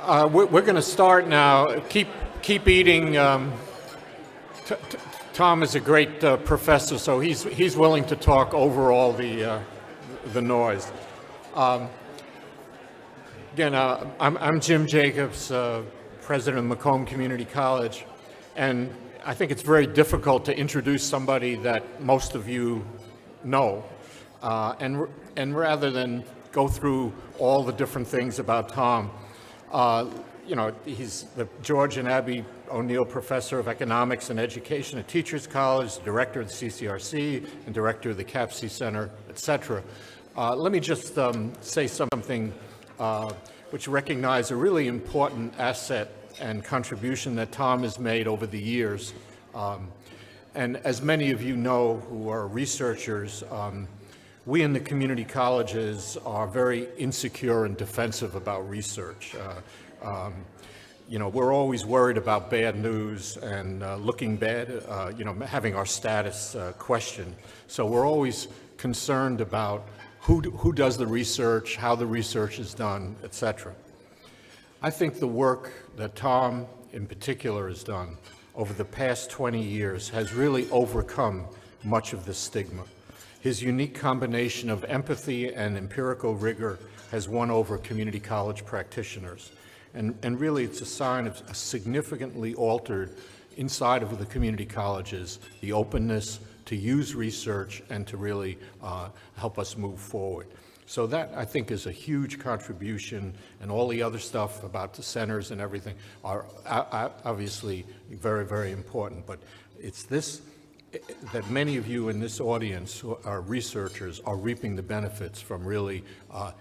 We're going to start now. Keep eating. Tom is a great professor, so he's willing to talk over all the noise. Again, I'm Jim Jacobs, president of Macomb Community College, and I think it's very difficult to introduce somebody that most of you know, and rather than go through all the different things about Tom, he's the George and Abby O'Neill Professor of Economics and Education at Teachers College, Director of the CCRC, and Director of the CAPSEE Center, etc. Let me just say something which recognize a really important asset and contribution that Tom has made over the years. And as many of you know who are researchers, we in the community colleges are very insecure and defensive about research. We're always worried about bad news and looking bad, having our status questioned. So we're always concerned about who does the research, how the research is done, etc. I think the work that Tom in particular has done over the past 20 years has really overcome much of this stigma. His unique combination of empathy and empirical rigor has won over community college practitioners. And really it's a sign of a significantly altered inside of the community colleges, the openness to use research and to really help us move forward. So that, I think, is a huge contribution, and all the other stuff about the centers and everything are obviously very, very important. But it's this that many of you in this audience who are researchers are reaping the benefits from really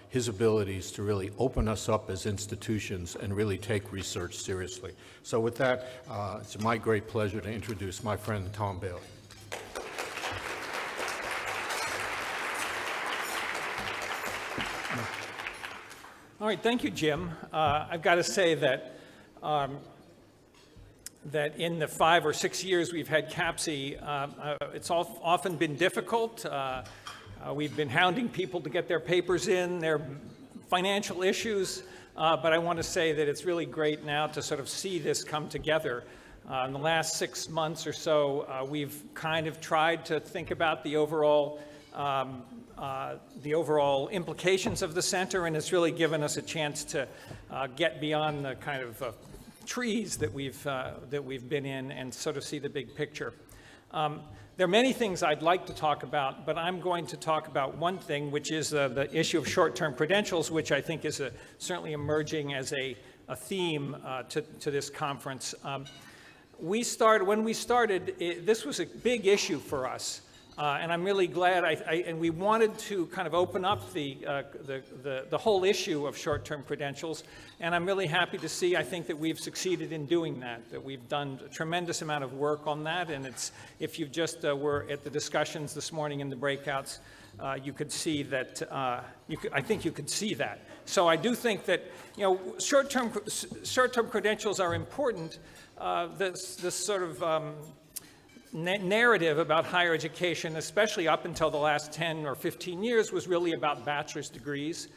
his abilities to really open us up as institutions and really take research seriously. So with that, it's my great pleasure to introduce my friend Tom Bailey. All right, thank you, Jim. I've got to say that that in the 5 or 6 years we've had CAPSEE, it's often been difficult. We've been hounding people to get their papers in, their financial issues, but I want to say that it's really great now to sort of see this come together. In the last 6 months or so, we've kind of tried to think about the overall implications of the center, and it's really given us a chance to get beyond the kind of trees that we've been in and sort of see the big picture. There are many things I'd like to talk about, but I'm going to talk about one thing, which is the issue of short-term credentials, which I think is certainly emerging as a theme to this conference. When we started, this was a big issue for us. And I'm really glad, and we wanted to kind of open up the whole issue of short-term credentials, and I'm really happy to see, I think, that we've succeeded in doing that we've done a tremendous amount of work on that, and if you just were at the discussions this morning in the breakouts, you could see that, I think you could see that. So I do think that, short-term credentials are important. This sort of narrative about higher education, especially up until the last 10 or 15 years, was really about bachelor's degrees.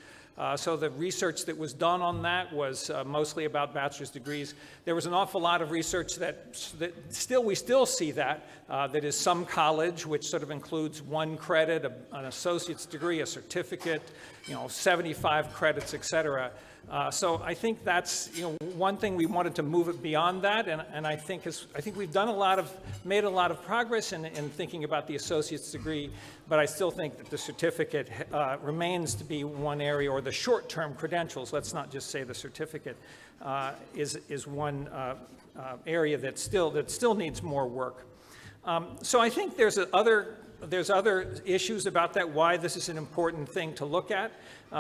So the research that was done on that was mostly about bachelor's degrees. There was an awful lot of research we still see that is some college, which sort of includes 1 credit, an associate's degree, a certificate, 75 credits, et cetera. So I think that's one thing we wanted to move it beyond that, and I think we've made a lot of progress in thinking about the associate's degree, but I still think that the certificate remains to be one area, or the short-term credentials. Let's not just say the certificate is one area that still needs more work. So I think there's other issues about that, why this is an important thing to look at.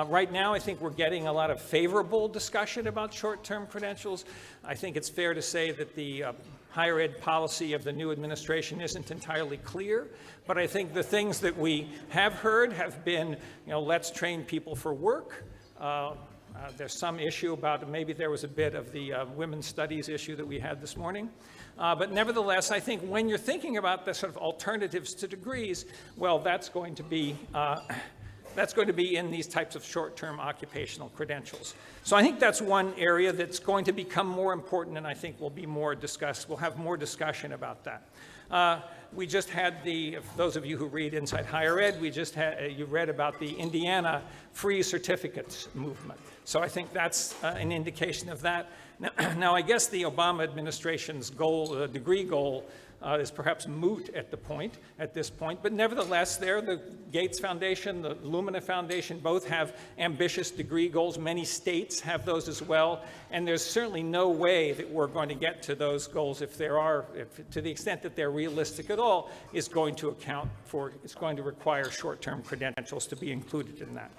Right now, I think we're getting a lot of favorable discussion about short-term credentials. I think it's fair to say that the higher ed policy of the new administration isn't entirely clear, but I think the things that we have heard have been, let's train people for work. There's some issue about, maybe there was a bit of the women's studies issue that we had this morning. But nevertheless, I think when you're thinking about the sort of alternatives to degrees, well, that's going to be that's going to be in these types of short-term occupational credentials. So I think that's one area that's going to become more important, and I think will be more discussed. We'll have more discussion about that. We just had those of you who read Inside Higher Ed, you read about the Indiana free certificates movement. So I think that's an indication of that. Now, I guess the Obama administration's goal, degree goal, is perhaps moot at this point, but nevertheless, the Gates Foundation, the Lumina Foundation, both have ambitious degree goals. Many states have those as well, and there's certainly no way that we're going to get to those goals if to the extent that they're realistic at all, it's going to require short-term credentials to be included in that.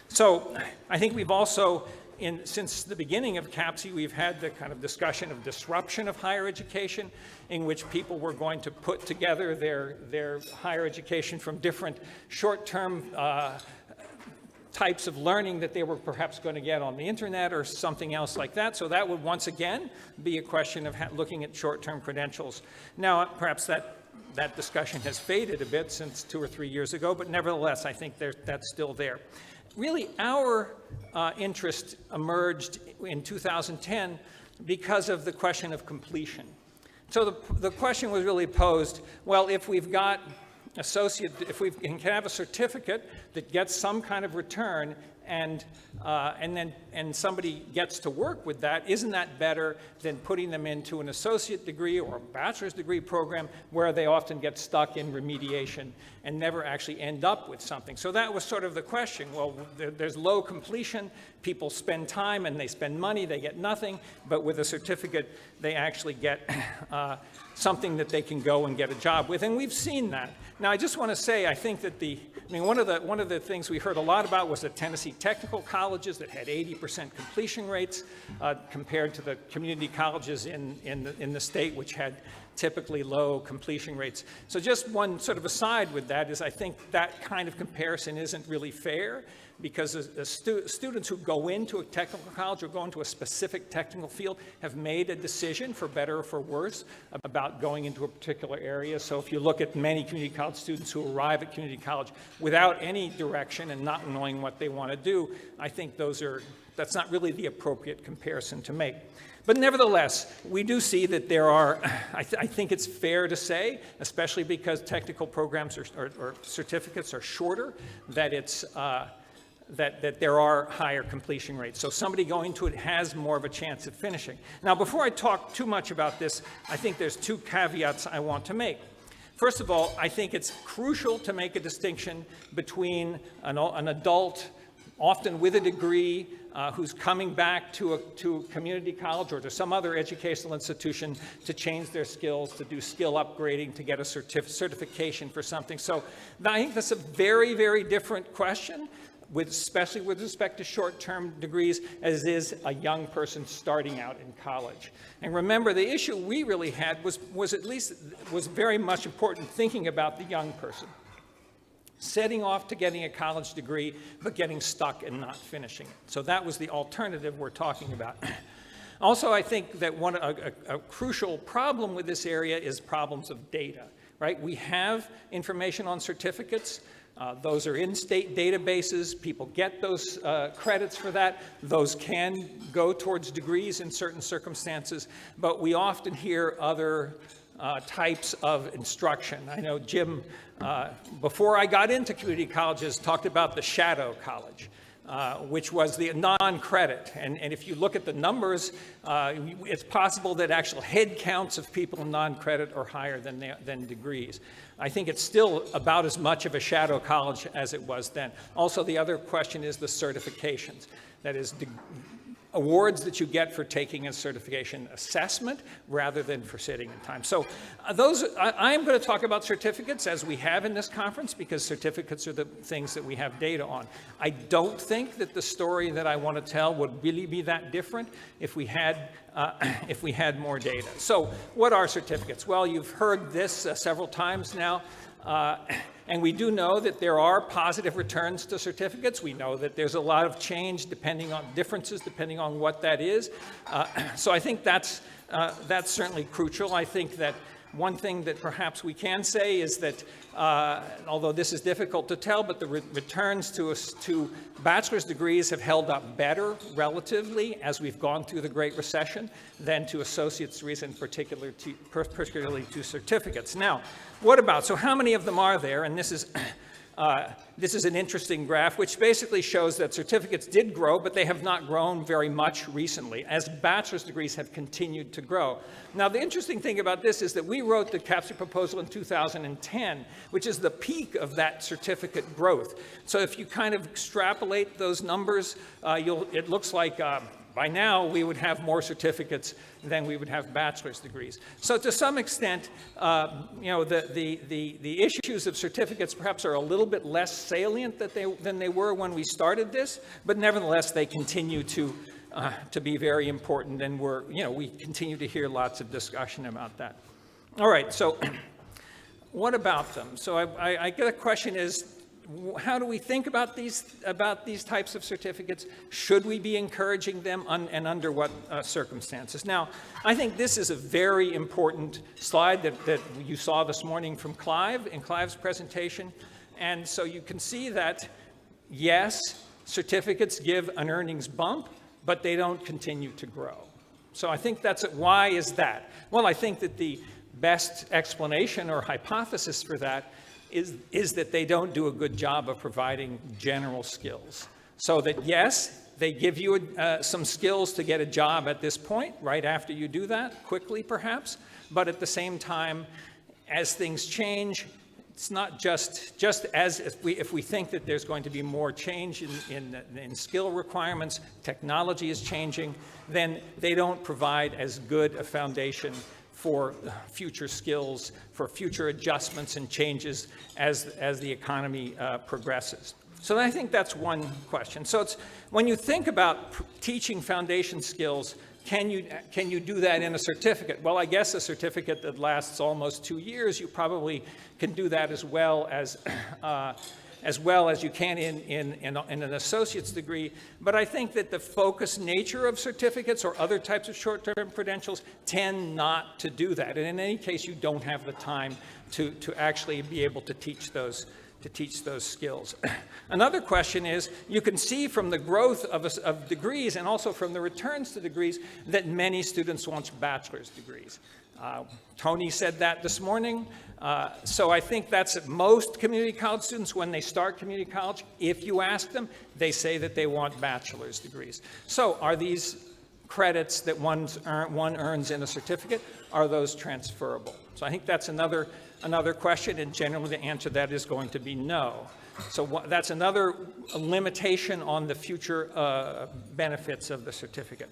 So I think we've also, since the beginning of CAPSEE, we've had the kind of discussion of disruption of higher education, in which people were going to put together their higher education from different short-term types of learning that they were perhaps going to get on the internet or something else like that. So that would once again be a question of looking at short-term credentials. Now, perhaps that discussion has faded a bit since 2 or 3 years ago, but nevertheless, I think that's still there. Really, our interest emerged in 2010 because of the question of completion. So the question was really posed, well, if we've got if we can have a certificate that gets some kind of return and somebody gets to work with that, isn't that better than putting them into an associate degree or a bachelor's degree program where they often get stuck in remediation and never actually end up with something? So that was sort of the question. Well, there's low completion, people spend time and they spend money, they get nothing, but with a certificate they actually get something that they can go and get a job with, and we've seen that. Now, I just want to say, I think that one of the things we heard a lot about was the Tennessee technical colleges that had 80% completion rates compared to the community colleges in the state, which had typically low completion rates. So just one sort of aside with that is I think that kind of comparison isn't really fair, because students who go into a technical college or go into a specific technical field have made a decision, for better or for worse, about going into a particular area. So if you look at many community college students who arrive at community college without any direction and not knowing what they want to do, I think that's not really the appropriate comparison to make. But nevertheless, we do see that there are, I think it's fair to say, especially because technical programs or certificates are shorter, that that there are higher completion rates. So somebody going to it has more of a chance of finishing. Now, before I talk too much about this, I think there's 2 caveats I want to make. First of all, I think it's crucial to make a distinction between an adult, often with a degree, who's coming back to a community college or to some other educational institution to change their skills, to do skill upgrading, to get a certification for something. So I think that's a very, very different question, especially with respect to short-term degrees, as is a young person starting out in college. And remember, the issue we really had was very much important, thinking about the young person, setting off to getting a college degree, but getting stuck and not finishing it. So that was the alternative we're talking about. Also, I think that a crucial problem with this area is problems of data, right? We have information on certificates. Those are in state databases. People get those credits for that. Those can go towards degrees in certain circumstances, but we often hear other types of instruction. I know Jim, before I got into community colleges, talked about the shadow college, which was the non-credit. And if you look at the numbers, it's possible that actual head counts of people in non-credit are higher than degrees. I think it's still about as much of a shadow college as it was then. Also, the other question is the certifications. That is, awards that you get for taking a certification assessment rather than for sitting in time. So I am going to talk about certificates as we have in this conference, because certificates are the things that we have data on. I don't think that the story that I want to tell would really be that different if we had more data. So what are certificates? Well, you've heard this several times now. And we do know that there are positive returns to certificates. We know that there's a lot of change depending on what that is. So I think that's certainly crucial. I think that One thing that perhaps we can say is that, although this is difficult to tell, but the returns to bachelor's degrees have held up better relatively as we've gone through the Great Recession than to associate's degrees, and particularly to certificates. Now, what about, so how many of them are there? And this is an interesting graph, which basically shows that certificates did grow, but they have not grown very much recently, as bachelor's degrees have continued to grow. Now, the interesting thing about this is that we wrote the CAPSEE proposal in 2010, which is the peak of that certificate growth. So if you kind of extrapolate those numbers, it looks like by now we would have more certificates than we would have bachelor's degrees. So to some extent, the issues of certificates perhaps are a little bit less salient than they were when we started this, but nevertheless they continue to be very important, and we continue to hear lots of discussion about that. All right, so what about them? So I get a question is, how do we think about these types of certificates? Should we be encouraging them, and under what circumstances? Now, I think this is a very important slide that you saw this morning from Clive in Clive's presentation. And so you can see that, yes, certificates give an earnings bump, but they don't continue to grow. So I think that's it. Why is that? Well, I think that the best explanation or hypothesis for that is that they don't do a good job of providing general skills. So that, yes, they give you some skills to get a job at this point, right after you do that, quickly perhaps, but at the same time, as things change, it's not just as if we think that there's going to be more change in skill requirements, technology is changing, then they don't provide as good a foundation for future skills, for future adjustments and changes as the economy progresses. So I think that's one question. So it's, when you think about teaching foundation skills, can you do that in a certificate? Well, I guess a certificate that lasts almost 2 years, you probably can do that as well as you can in an associate's degree. But I think that the focused nature of certificates or other types of short-term credentials tend not to do that. And in any case, you don't have the time to actually be able to teach those skills. Another question is, you can see from the growth of degrees and also from the returns to degrees that many students want bachelor's degrees. Tony said that this morning. So I think that's most community college students, when they start community college, if you ask them, they say that they want bachelor's degrees. So are these credits that one earns in a certificate, are those transferable? So I think that's another question, and generally the answer to that is going to be no. So that's another limitation on the future benefits of the certificate.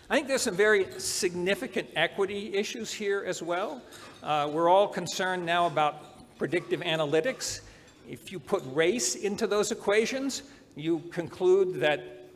I think there's some very significant equity issues here as well. We're all concerned now about predictive analytics. If you put race into those equations, you conclude that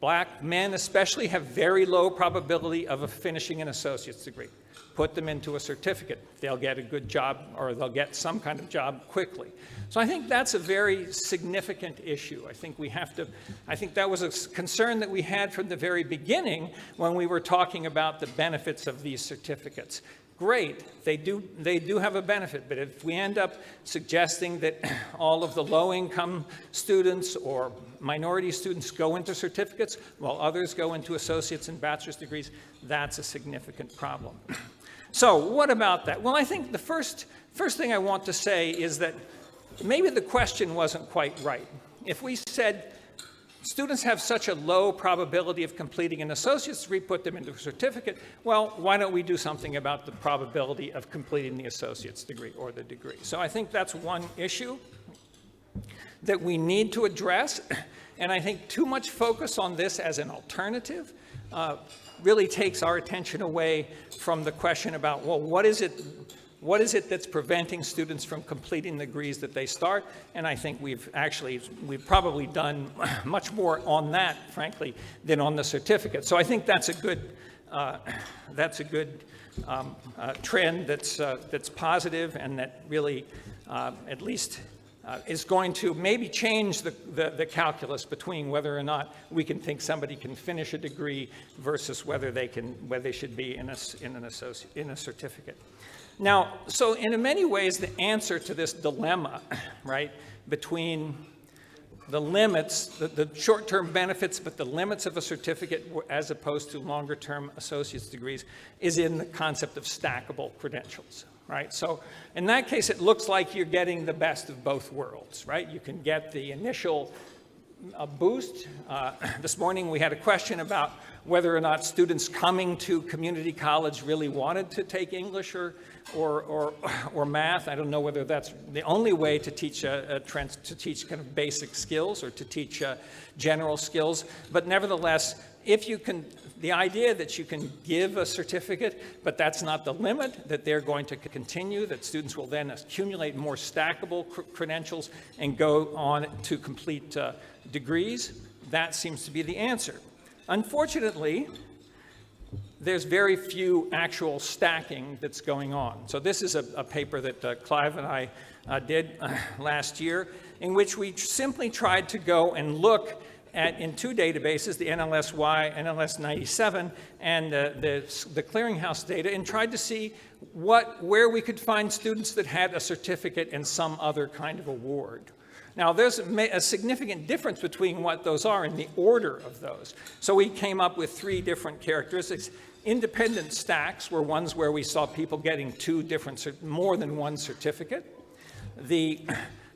black men especially have very low probability of finishing an associate's degree. Put them into a certificate, they'll get a good job, or they'll get some kind of job quickly. So I think that's a very significant issue. I think that was a concern that we had from the very beginning when we were talking about the benefits of these certificates. Great, they do have a benefit, but if we end up suggesting that all of the low-income students or minority students go into certificates while others go into associate's and bachelor's degrees, that's a significant problem. So what about that? Well, I think the first thing I want to say is that maybe the question wasn't quite right. If we said students have such a low probability of completing an associate's degree, put them into a certificate, well, why don't we do something about the probability of completing the associate's degree or the degree? So I think that's one issue that we need to address, and I think too much focus on this as an alternative really takes our attention away from the question about, well, what is it that's preventing students from completing the degrees that they start? And I think we've probably done much more on that, frankly, than on the certificate. So I think that's a good trend that's positive, and that really at least is going to maybe change the calculus between whether or not we can think somebody can finish a degree versus whether they should be in a certificate. Now, so in many ways, the answer to this dilemma, right, between the limits, the short-term benefits, but the limits of a certificate as opposed to longer-term associate's degrees is in the concept of stackable credentials, right? So in that case, it looks like you're getting the best of both worlds, right? You can get the initial boost. This morning we had a question about whether or not students coming to community college really wanted to take English or math. I don't know whether that's the only way to teach kind of basic skills or to teach general skills. But nevertheless, if you can, the idea that you can give a certificate, but that's not the limit, that they're going to continue, that students will then accumulate more stackable credentials and go on to complete degrees, that seems to be the answer. Unfortunately, there's very few actual stacking that's going on. So this is a paper that Clive and I did last year, in which we simply tried to go and look at, in two databases, the NLSY, NLS 97, and the clearinghouse data, and tried to see where we could find students that had a certificate and some other kind of award. Now, there's a significant difference between what those are in the order of those. So we came up with three different characteristics. Independent stacks were ones where we saw people getting more than one certificate. The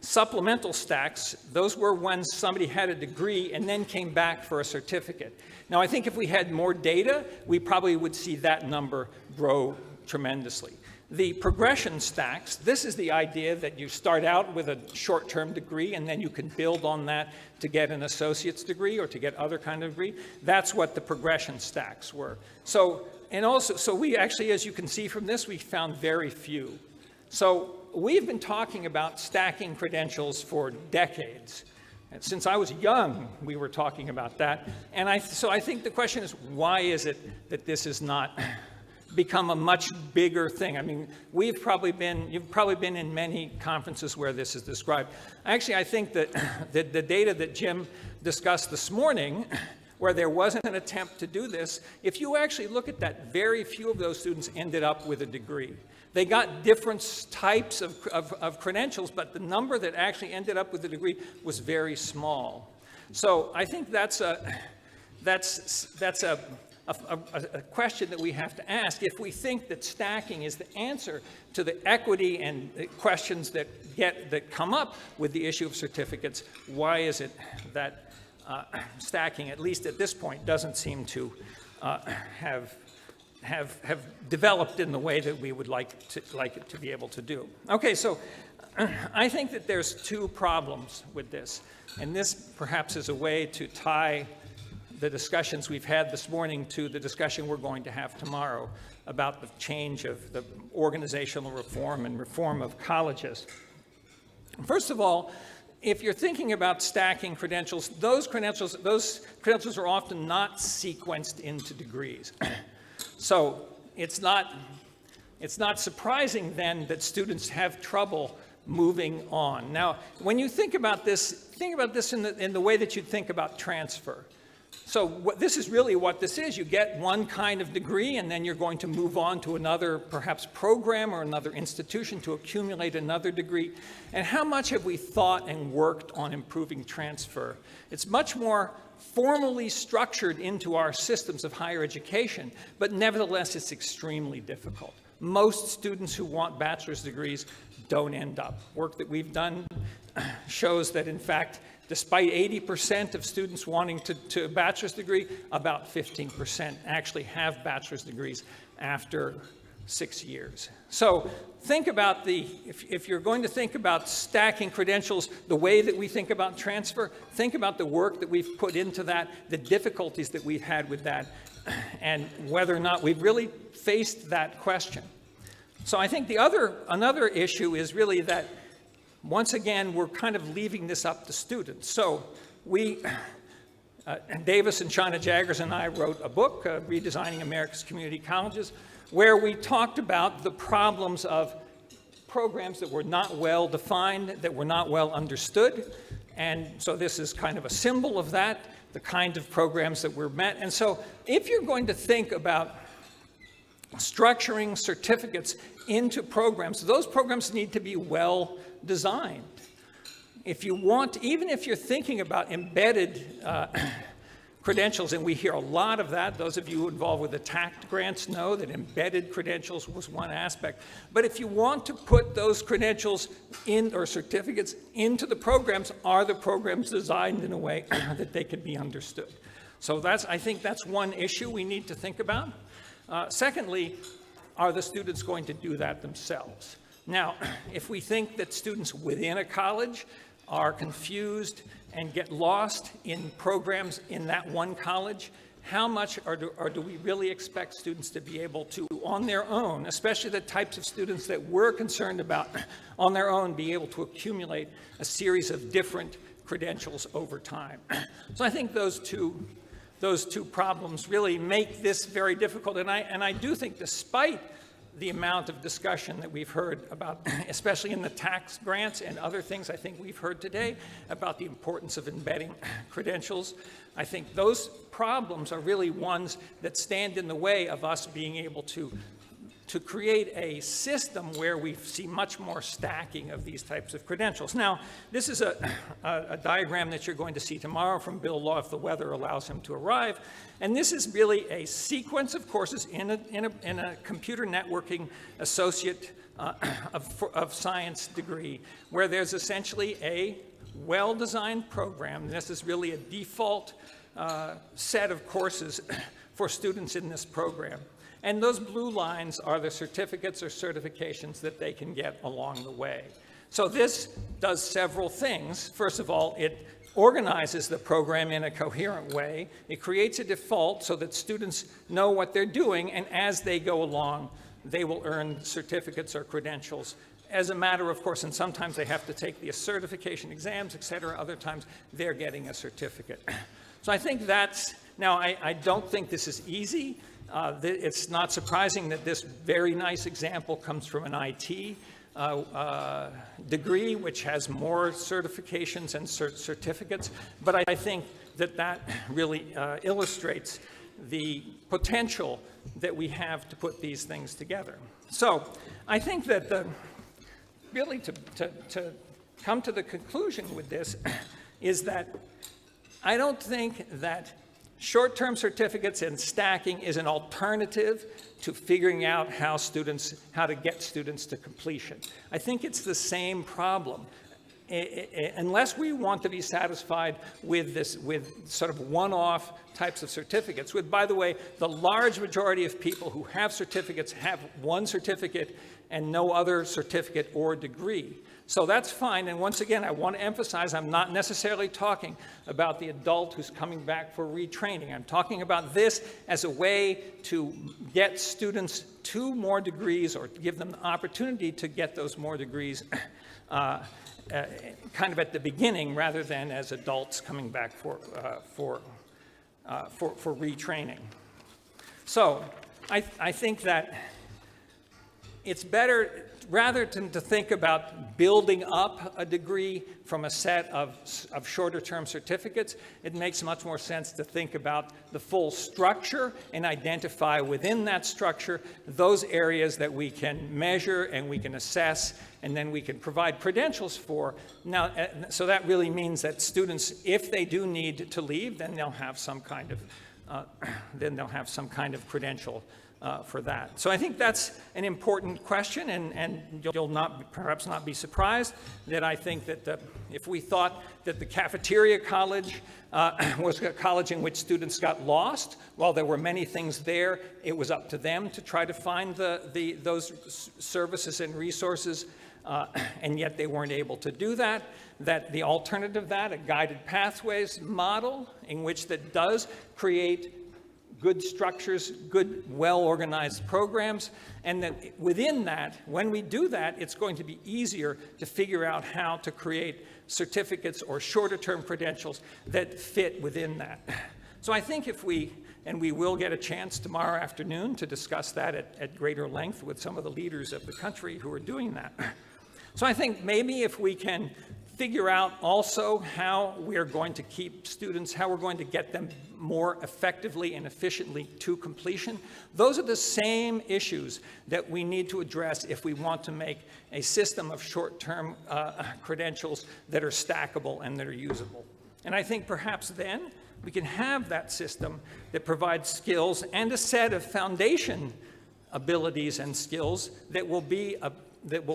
supplemental stacks, those were when somebody had a degree and then came back for a certificate. Now, I think if we had more data, we probably would see that number grow tremendously. The progression stacks, this is the idea that you start out with a short-term degree and then you can build on that to get an associate's degree or to get other kind of degree. That's what the progression stacks were. So we actually, as you can see from this, we found very few. So we've been talking about stacking credentials for decades. And since I was young, we were talking about that. And so I think the question is, why is it that this is not become a much bigger thing? I mean, you've probably been in many conferences where this is described. Actually, I think that the data that Jim discussed this morning, where there wasn't an attempt to do this, if you actually look at that, very few of those students ended up with a degree. They got different types of credentials, but the number that actually ended up with a degree was very small. So I think that's a question that we have to ask. If we think that stacking is the answer to the equity and the questions that come up with the issue of certificates, why is it that stacking, at least at this point, doesn't seem to have developed in the way that we would like it to be able to do? Okay, so I think that there's two problems with this, and this perhaps is a way to tie the discussions we've had this morning to the discussion we're going to have tomorrow about the change of the organizational reform and reform of colleges. First of all, if you're thinking about stacking credentials, those credentials are often not sequenced into degrees. So it's not surprising then that students have trouble moving on. Now, when you think about this in the way that you think about transfer. So this is really what this is. You get one kind of degree, and then you're going to move on to another, perhaps program or another institution to accumulate another degree. And how much have we thought and worked on improving transfer? It's much more formally structured into our systems of higher education, but nevertheless, it's extremely difficult. Most students who want bachelor's degrees don't end up. Work that we've done shows that, in fact, despite 80% of students wanting to a bachelor's degree, about 15% actually have bachelor's degrees after 6 years. So think about if you're going to think about stacking credentials the way that we think about transfer, think about the work that we've put into that, the difficulties that we've had with that, and whether or not we've really faced that question. So I think another issue is really that once again, we're kind of leaving this up to students. So Davis and Shauna Jaggers and I wrote a book, Redesigning America's Community Colleges, where we talked about the problems of programs that were not well defined, that were not well understood. And so this is kind of a symbol of that, the kind of programs that were met. And so if you're going to think about structuring certificates into programs. Those programs need to be well designed. If you want, even if you're thinking about embedded credentials, and we hear a lot of that, those of you involved with the TACT grants know that embedded credentials was one aspect. But if you want to put those credentials in, or certificates into the programs, are the programs designed in a way that they can be understood? So I think that's one issue we need to think about. Secondly, are the students going to do that themselves? Now, if we think that students within a college are confused and get lost in programs in that one college, how much or do we really expect students to be able to, on their own, especially the types of students that we're concerned about, on their own, be able to accumulate a series of different credentials over time? So I think those two problems really make this very difficult, and I do think, despite the amount of discussion that we've heard about, especially in the tax grants and other things I think we've heard today about the importance of embedding credentials, I think those problems are really ones that stand in the way of us being able to create a system where we see much more stacking of these types of credentials. Now, this is a diagram that you're going to see tomorrow from Bill Law, if the weather allows him to arrive. And this is really a sequence of courses in a computer networking associate of science degree, where there's essentially a well-designed program. This is really a default set of courses for students in this program. And those blue lines are the certificates or certifications that they can get along the way. So this does several things. First of all, it organizes the program in a coherent way. It creates a default so that students know what they're doing, and as they go along, they will earn certificates or credentials. As a matter of course, and sometimes they have to take the certification exams, et cetera. Other times, they're getting a certificate. So I think that's, now I don't think this is easy. It's not surprising that this very nice example comes from an IT degree, which has more certifications and certificates, but I think that really illustrates the potential that we have to put these things together. So I think that really to come to the conclusion with this is that I don't think that short-term certificates and stacking is an alternative to figuring out how to get students to completion. I think it's the same problem. Unless we want to be satisfied with sort of one-off types of certificates, by the way, the large majority of people who have certificates have one certificate and no other certificate or degree. So that's fine, and once again, I want to emphasize I'm not necessarily talking about the adult who's coming back for retraining. I'm talking about this as a way to get students 2 more degrees, or give them the opportunity to get those more degrees kind of at the beginning, rather than as adults coming back for retraining. So I think that it's better, rather than to think about building up a degree from a set of shorter term certificates, it makes much more sense to think about the full structure and identify within that structure those areas that we can measure and we can assess, and then we can provide credentials for. Now, so that really means that students, if they do need to leave, then they'll have some kind of credential for that. So I think that's an important question, and you'll perhaps not be surprised that I think that if we thought that the cafeteria college was a college in which students got lost, while there were many things there, it was up to them to try to find those services and resources, and yet they weren't able to do that. That the alternative to that, a guided pathways model, in which that does create good structures, good, well-organized programs, and that within that, when we do that, it's going to be easier to figure out how to create certificates or shorter-term credentials that fit within that. So I think if we, and we will get a chance tomorrow afternoon to discuss that at greater length with some of the leaders of the country who are doing that. So I think maybe if we can figure out also how we're going to keep students, how we're going to get them more effectively and efficiently to completion. Those are the same issues that we need to address if we want to make a system of short-term credentials that are stackable and that are usable. And I think perhaps then we can have that system that provides skills and a set of foundation abilities and skills that will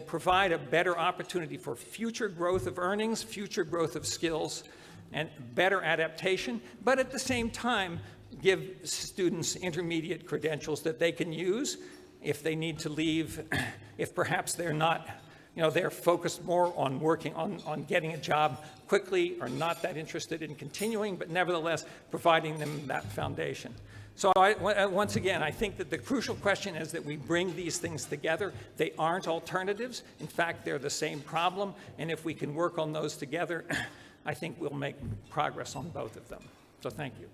provide a better opportunity for future growth of earnings, future growth of skills, and better adaptation, but at the same time give students intermediate credentials that they can use if they need to leave, if perhaps they're not, they're focused more on working on getting a job quickly or not that interested in continuing, but nevertheless providing them that foundation. So once again, I think that the crucial question is that we bring these things together. They aren't alternatives. In fact, they're the same problem. And if we can work on those together, I think we'll make progress on both of them. So thank you.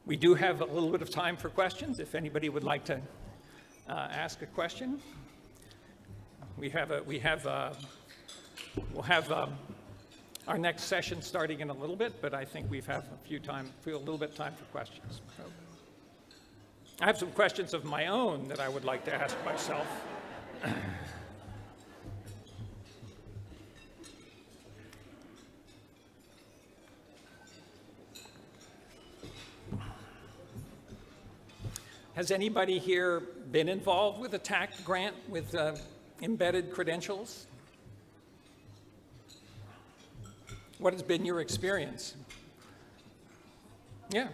We do have a little bit of time for questions if anybody would like to ask a question. We'll have our next session starting in a little bit, but I think we have a little bit of time for questions. So, I have some questions of my own that I would like to ask myself. Has anybody here been involved with a TAC grant with embedded credentials? What has been your experience? Yeah.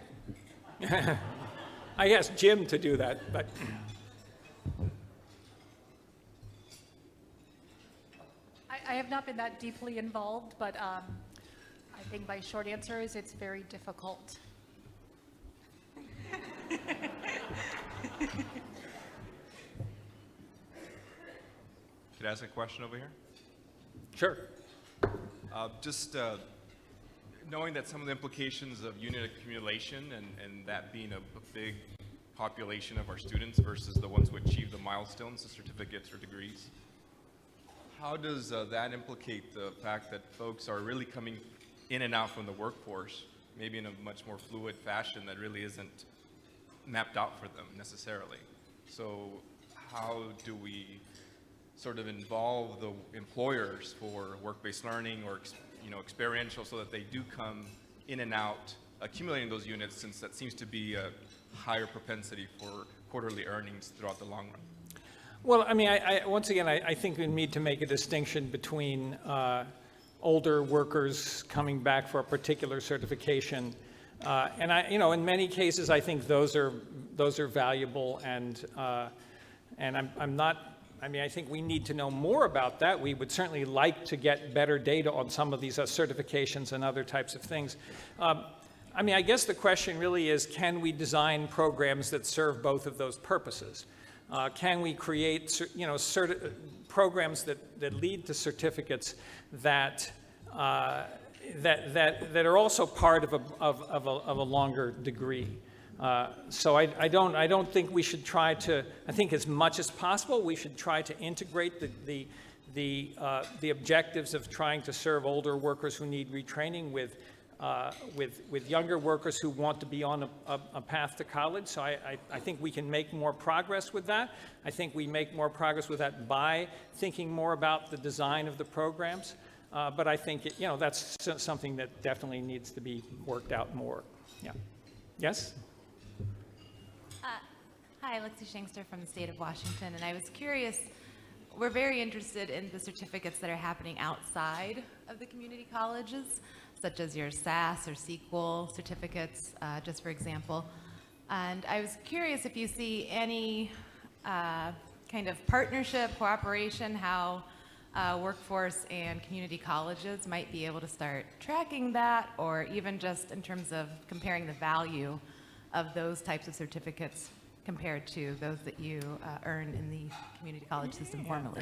I asked Jim to do that, but. I have not been that deeply involved, but I think my short answer is it's very difficult. Could I ask a question over here? Sure. Knowing that some of the implications of unit accumulation and that being a big population of our students versus the ones who achieve the milestones, the certificates or degrees, how does that implicate the fact that folks are really coming in and out from the workforce, maybe in a much more fluid fashion that really isn't mapped out for them necessarily? So how do we sort of involve the employers for work-based learning or experiential so that they do come in and out accumulating those units, since that seems to be a higher propensity for quarterly earnings throughout the long run? Well, I mean, once again, I think we need to make a distinction between older workers coming back for a particular certification, and in many cases, I think those are valuable, and I'm not. I mean, I think we need to know more about that. We would certainly like to get better data on some of these certifications and other types of things. I mean, I guess the question really is, can we design programs that serve both of those purposes? Can we create, programs that lead to certificates that are also part of a longer degree? So I don't think we should try to. I think as much as possible we should try to integrate the objectives of trying to serve older workers who need retraining with younger workers who want to be on a path to college. So I think we can make more progress with that. I think we make more progress with that by thinking more about the design of the programs. But I think that's something that definitely needs to be worked out more. Yeah. Yes. Hi, Lexi Shangster from the state of Washington, and I was curious, we're very interested in the certificates that are happening outside of the community colleges, such as your SAS or SQL certificates, just for example. And I was curious if you see any kind of partnership, cooperation, how workforce and community colleges might be able to start tracking that, or even just in terms of comparing the value of those types of certificates compared to those that you earn in the community college system formally.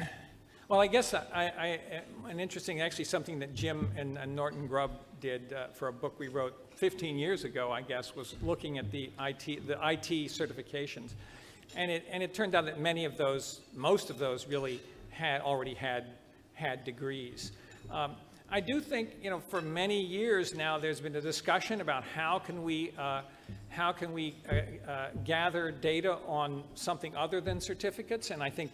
Well, I guess an interesting, actually something that Jim and Norton Grubb did for a book we wrote 15 years ago, I guess, was looking at the IT certifications. And it turned out that most of those really already had degrees. I do think, for many years now, there's been a discussion about how can we gather data on something other than certificates, and I think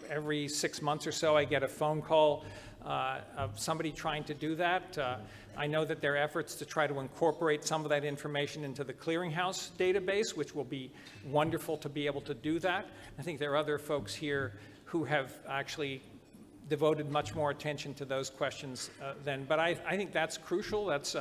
every 6 months or so, I get a phone call of somebody trying to do that. I know that there are efforts to try to incorporate some of that information into the clearinghouse database, which will be wonderful to be able to do that. I think there are other folks here who have actually devoted much more attention to those questions but I think that's crucial. That's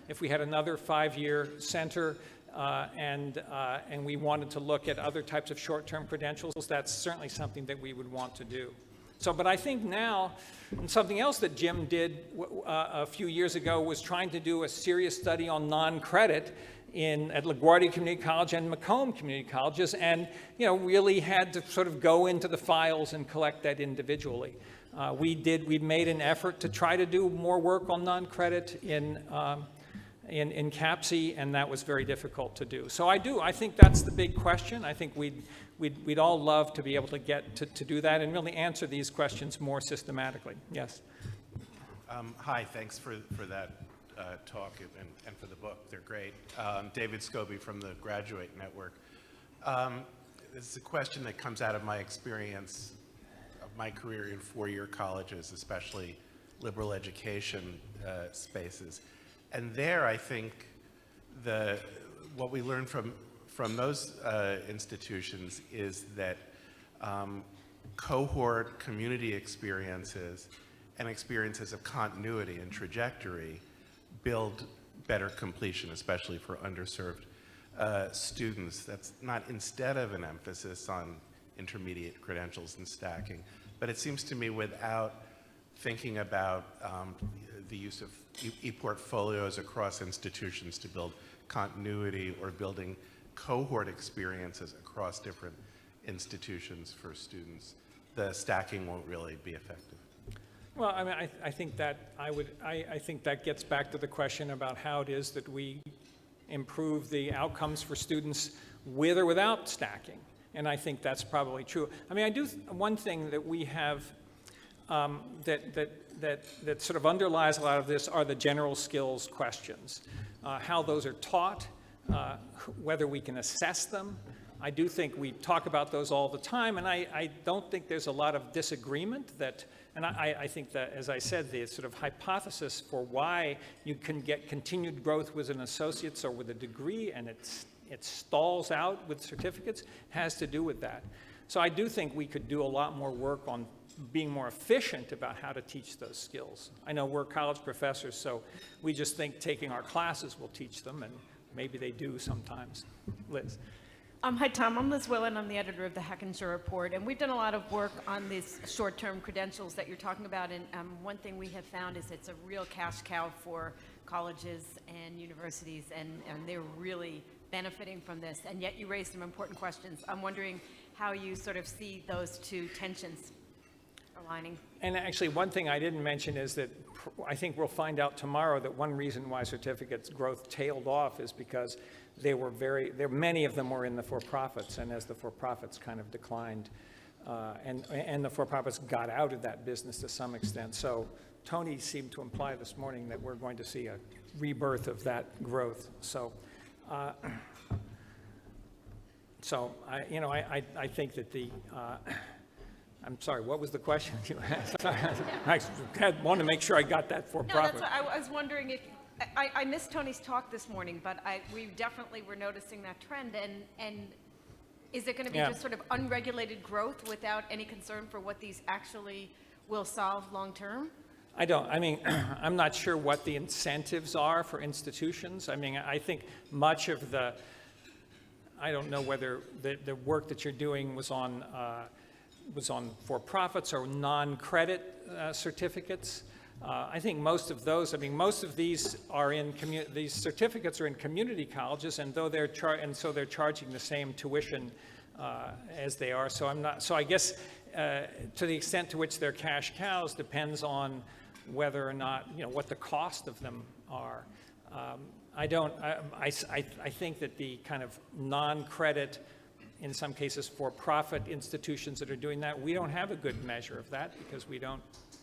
if we had another 5-year center and we wanted to look at other types of short-term credentials, that's certainly something that we would want to do. So, but I think now, and something else that Jim did a few years ago was trying to do a serious study on non-credit at LaGuardia Community College and Macomb Community Colleges, and really had to sort of go into the files and collect that individually. We made an effort to try to do more work on non-credit in CAPSEE, and that was very difficult to do. So I think that's the big question. I think we'd all love to be able to get to do that and really answer these questions more systematically. Yes. Hi, thanks for that talk and for the book. They're great. David Scobie from the Graduate Network. This is a question that comes out of my experience of my career in four-year colleges, especially liberal education spaces. And there, I think, what we learned from those institutions is that cohort community experiences and experiences of continuity and trajectory build better completion, especially for underserved students. That's not instead of an emphasis on intermediate credentials and stacking, but it seems to me without thinking about the use of e-portfolios across institutions to build continuity or building cohort experiences across different institutions for students, the stacking won't really be effective. Well, I mean, I think that gets back to the question about how it is that we improve the outcomes for students with or without stacking, and I think that's probably true. I mean, one thing that we have that sort of underlies a lot of this are the general skills questions, how those are taught, whether we can assess them. I do think we talk about those all the time, and I don't think there's a lot of disagreement and I think that, as I said, the sort of hypothesis for why you can get continued growth with an associate's or with a degree and it stalls out with certificates has to do with that. So I do think we could do a lot more work on being more efficient about how to teach those skills. I know we're college professors, so we just think taking our classes will teach them, and maybe they do sometimes. Liz. Hi, Tom. I'm Liz Willen. I'm the editor of the Hackenschur Report, and we've done a lot of work on these short-term credentials that you're talking about, and one thing we have found is it's a real cash cow for colleges and universities, and they're really benefiting from this, and yet you raised some important questions. I'm wondering how you sort of see those two tensions aligning. And actually, one thing I didn't mention is that I think we'll find out tomorrow that one reason why certificates growth tailed off is because many of them were in the for-profits, and as the for-profits kind of declined, and the for-profits got out of that business to some extent. So Tony seemed to imply this morning that we're going to see a rebirth of that growth. So, I think that I'm sorry, what was the question you asked? I wanted to make sure I got that for profit. No, that's what I was wondering if, I missed Tony's talk this morning, but we definitely were noticing that trend, and is it going to be just sort of unregulated growth without any concern for what these actually will solve long term? I'm not sure what the incentives are for institutions. I mean, I think much of I don't know whether the work that you're doing was on for-profits or non-credit certificates. I think most of those, most of these are these certificates are in community colleges, and though so they're charging the same tuition as they are. So I guess to the extent to which they're cash cows depends on whether or not, what the cost of them are. I think that the kind of non-credit, in some cases for-profit institutions that are doing that, we don't have a good measure of that because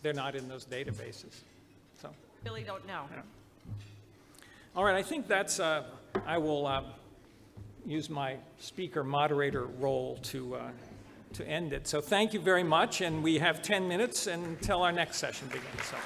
they're not in those databases. So, Really don't know. all right, I think that's, I will use my speaker moderator role to end it. So thank you very much, and we have 10 minutes until our next session begins. So.